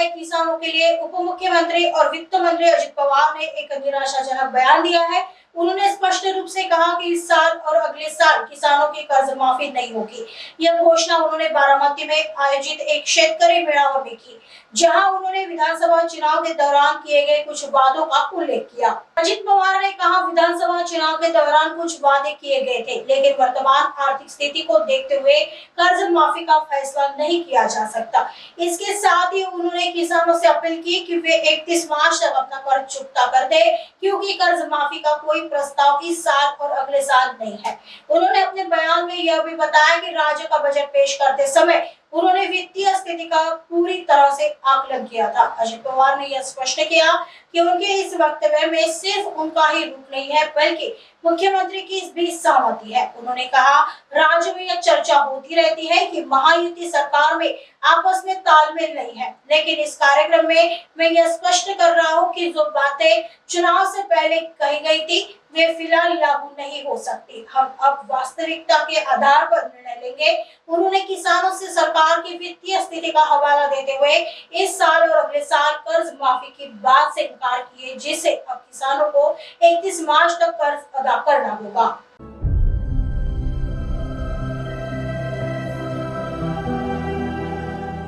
में किसानों के लिए उप मुख्यमंत्री और वित्त मंत्री अजित पवार ने एक निराशाजनक बयान दिया है। उन्होंने स्पष्ट रूप से कहा कि इस साल और अगले साल किसानों की कर्ज माफी नहीं होगी। यह घोषणा उन्होंने बारामती में आयोजित एक शेतकरी मेळावा में की, जहां उन्होंने विधानसभा चुनाव के दौरान किए गए कुछ वादों का उल्लेख किया। अजित पवार ने कहा, विधानसभा चुनाव के दौरान कुछ वादे किए गए थे, लेकिन वर्तमान आर्थिक स्थिति को देखते हुए कर्ज माफी का फैसला नहीं किया जा सकता। इसके साथ ही उन्होंने किसानों से अपील की कि वे 31 मार्च तक अपना कर्ज चुकता कर दे, क्योंकि कर्ज माफी का कोई प्रस्ताव इस साल और अगले साल नहीं है। उन्होंने अपने बयान में यह भी बताया कि राज्य का बजट पेश करते समय उन्होंने वित्तीय स्थिति का पूरी तरह से आकलन किया था। अजित पवार ने यह स्पष्ट किया कि उनके इस वक्तव्य में सिर्फ उनका ही रुख नहीं है, बल्कि मुख्यमंत्री की भी सहमति है। उन्होंने कहा, राज्य में यह चर्चा होती रहती है कि महायुति सरकार में आपस में तालमेल नहीं है, लेकिन इस कार्यक्रम में मैं यह स्पष्ट कर रहा हूं कि जो बातें चुनाव से पहले कही गई थी, वे फिलहाल लागू नहीं हो सकती। हम अब वास्तविकता के आधार पर निर्णय लेंगे। उन्होंने किसानों से सरकार की वित्तीय स्थिति का हवाला देते हुए इस साल और अगले साल कर्ज माफी की बात से इनकार किए, जिससे अब किसानों को 31 मार्च तक कर्ज अदा करना होगा।